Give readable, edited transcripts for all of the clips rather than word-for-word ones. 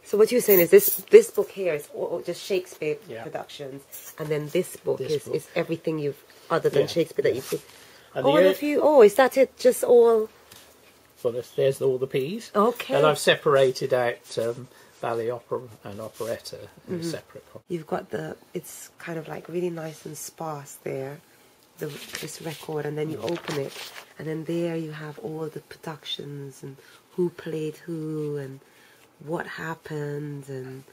So what you're saying is this book here is all just Shakespeare productions, and then this book is everything you've other than Shakespeare that you've. Is that it? Just all. Well, there's all the P's. Okay. And I've separated out ballet, opera, and operetta in a separate copy. You've got it's kind of like really nice and sparse there, this record, and then you open it, and then there you have all the productions and who played who and what happened and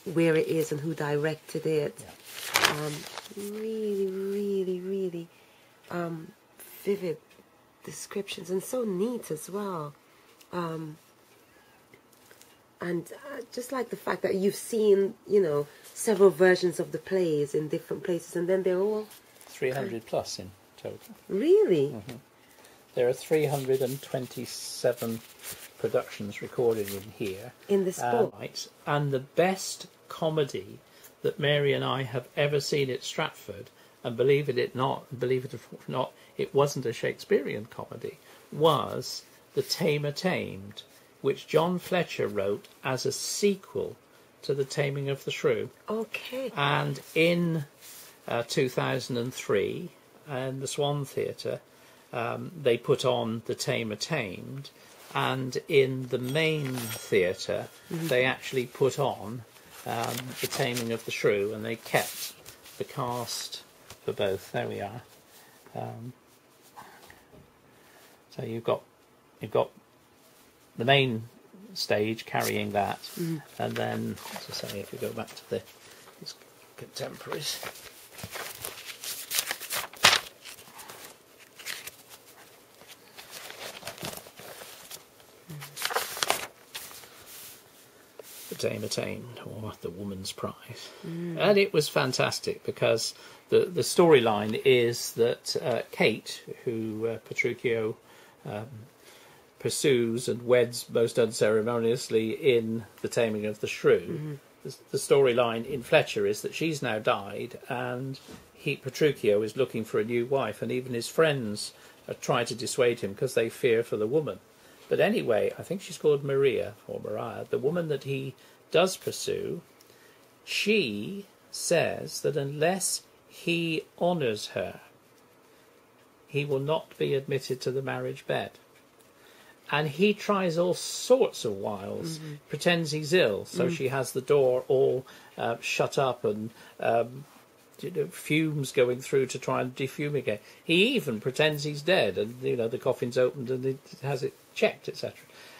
where it is and who directed it. Yeah. Really, really, really vivid descriptions and so neat as well. And just like the fact that you've seen, several versions of the plays in different places, and then they're all 300 plus in total. Really? Mm-hmm. There are 327 productions recorded in here. In this book. Right. And the best comedy that Mary and I have ever seen at Stratford, and believe it or not, it wasn't a Shakespearean comedy, was The Tamer Tamed, which John Fletcher wrote as a sequel to The Taming of the Shrew. Okay. And in 2003, in the Swan Theatre, they put on The Tamer Tamed, and in the main theatre they actually put on The Taming of the Shrew, and they kept the cast for both. There we are. So you've got the main stage carrying that, and then, as I say, if we go back to these contemporaries. The Tamer Tamed, or The Woman's Prize. And it was fantastic because the storyline is that Kate, who Petruchio pursues and weds most unceremoniously in The Taming of the Shrew, the storyline in Fletcher is that she's now died, and Petruchio is looking for a new wife, and even his friends try to dissuade him because they fear for the woman. But anyway, I think she's called Maria, or Mariah, the woman that he does pursue. She says that unless he honours her, he will not be admitted to the marriage bed. And he tries all sorts of wiles, pretends he's ill, so she has the door all shut up and fumes going through to try and defumigate. He even pretends he's dead, and the coffin's opened and he has it checked, etc.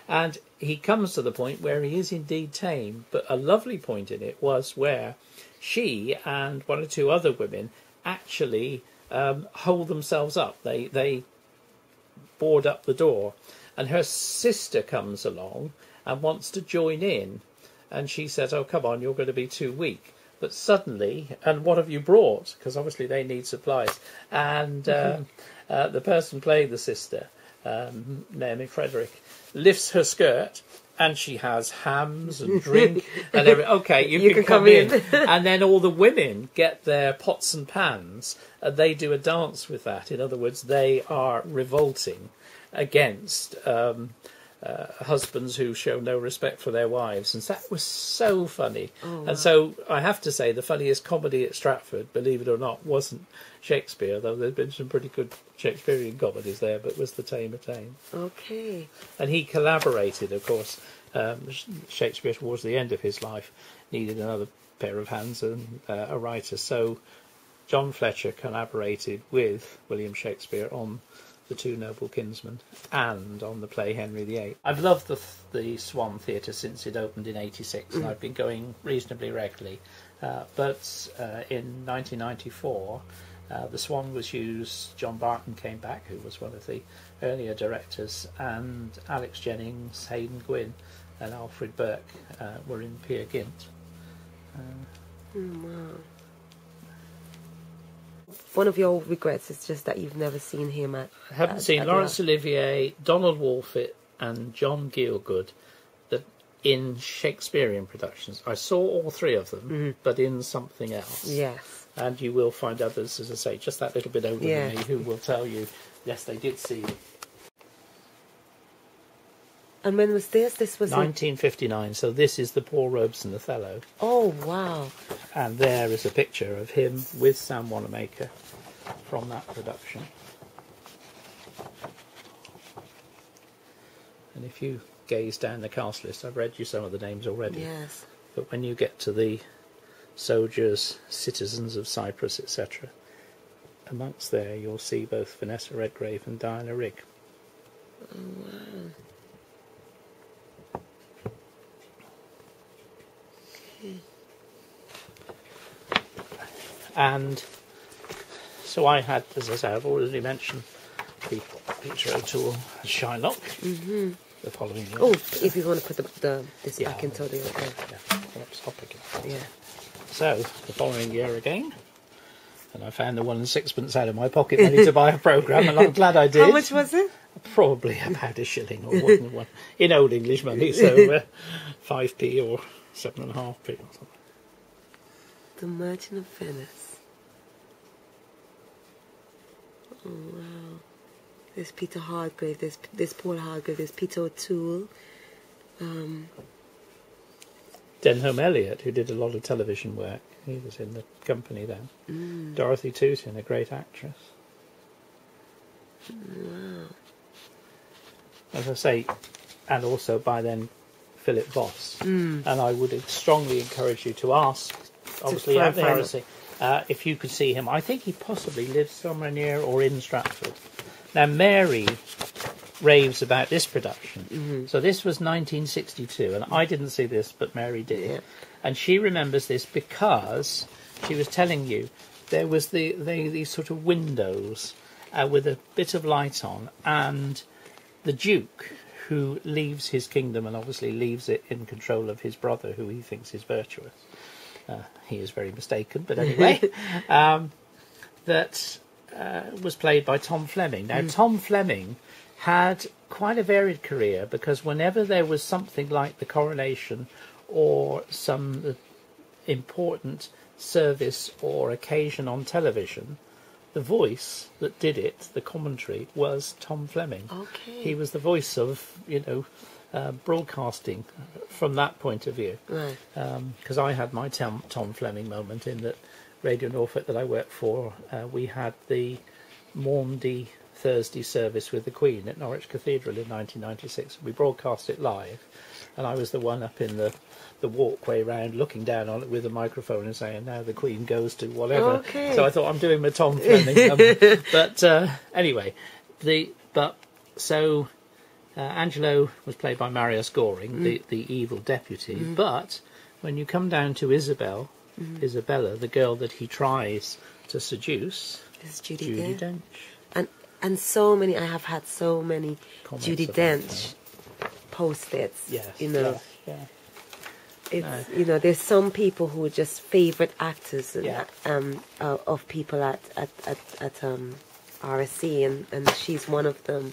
And he comes to the point where he is indeed tame. But a lovely point in it was where she and one or two other women actually hold themselves up. They board up the door, and her sister comes along and wants to join in, and she says, "Oh, come on, you're going to be too weak." But suddenly, and what have you brought? Because obviously they need supplies. And the person playing the sister, Naomi Frederick, lifts her skirt, and she has hams and drink and everything. Okay, you can come in. And then all the women get their pots and pans, and they do a dance with that. In other words, they are revolting against husbands who show no respect for their wives, and that was so funny. And so I have to say the funniest comedy at Stratford, believe it or not, wasn't Shakespeare, though there's been some pretty good Shakespearean comedies there, but was The Tamer Tamed. Okay. And he collaborated, of course. Shakespeare, towards the end of his life, needed another pair of hands and a writer, so John Fletcher collaborated with William Shakespeare on The Two Noble Kinsmen and on the play Henry VIII. I've loved the Swan Theatre since it opened in '86, and I've been going reasonably regularly. But in 1994, the Swan was used. John Barton came back, who was one of the earlier directors, and Alex Jennings, Hayden Gwynne, and Alfred Burke were in Peer Gynt. Wow. One of your regrets is just that you've never seen him at... I haven't seen Laurence Olivier, Donald Wolfett and John Gielgud in Shakespearean productions. I saw all three of them, but in something else. Yes. And you will find others, as I say, just that little bit older than me, who will tell you, yes, they did see it. And when was this? This was 1959. So this is the Paul Robeson Othello. Oh, wow. And there is a picture of him with Sam Wanamaker from that production. And if you gaze down the cast list, I've read you some of the names already. Yes. But when you get to the soldiers, citizens of Cyprus, etc., amongst there you'll see both Vanessa Redgrave and Diana Rigg. Oh, wow. Okay. And so I had, as I say, I've already mentioned Peter O'Toole as Shylock the following year. Oh, if you want to put this Yeah, back into the... Okay. Yeah, I'll pick it up. Yeah. So, the following year again, and I found the 1 and sixpence out of my pocket money to buy a programme, and I'm glad I did. How much was it? Probably about a shilling or one in Old English money, so 5p or 7.5p or something. The Merchant of Venice. Oh, wow. There's Peter Hardgrave, there's Paul Hardgrave, there's Peter O'Toole. Denholm Elliott, who did a lot of television work, he was in the company then. Dorothy Tootin, a great actress. Wow. As I say, and also by then Philip Voss. And I would strongly encourage you to ask, obviously at the RSC, if you could see him. I think he possibly lives somewhere near or in Stratford. Now Mary raves about this production. So this was 1962, and I didn't see this, but Mary did. Yeah. And she remembers this because she was telling you there was these sort of windows with a bit of light on, and the Duke, who leaves his kingdom and obviously leaves it in control of his brother, who he thinks is virtuous. He is very mistaken, but anyway, that was played by Tom Fleming. Now, Tom Fleming had quite a varied career, because whenever there was something like the coronation or some important service or occasion on television, the voice that did it, the commentary, was Tom Fleming. Okay. He was the voice of, broadcasting from that point of view. Right. Because I had my Tom Fleming moment in that Radio Norfolk that I worked for, we had the Maundy Thursday service with the Queen at Norwich Cathedral in 1996. We broadcast it live, and I was the one up in the walkway round looking down on it with a microphone and saying, now the Queen goes to whatever. Okay. So I thought, I'm doing my Tom Fleming. But anyway, Angelo was played by Marius Goring, the evil deputy. But when you come down to Isabella, the girl that he tries to seduce, Is Judi Judi Dench. Dench. And so many, I have had so many Comments Judi about Dench post-its. Yes, yeah. It's there's some people who are just favourite actors Yeah. of people at RSC, and she's one of them.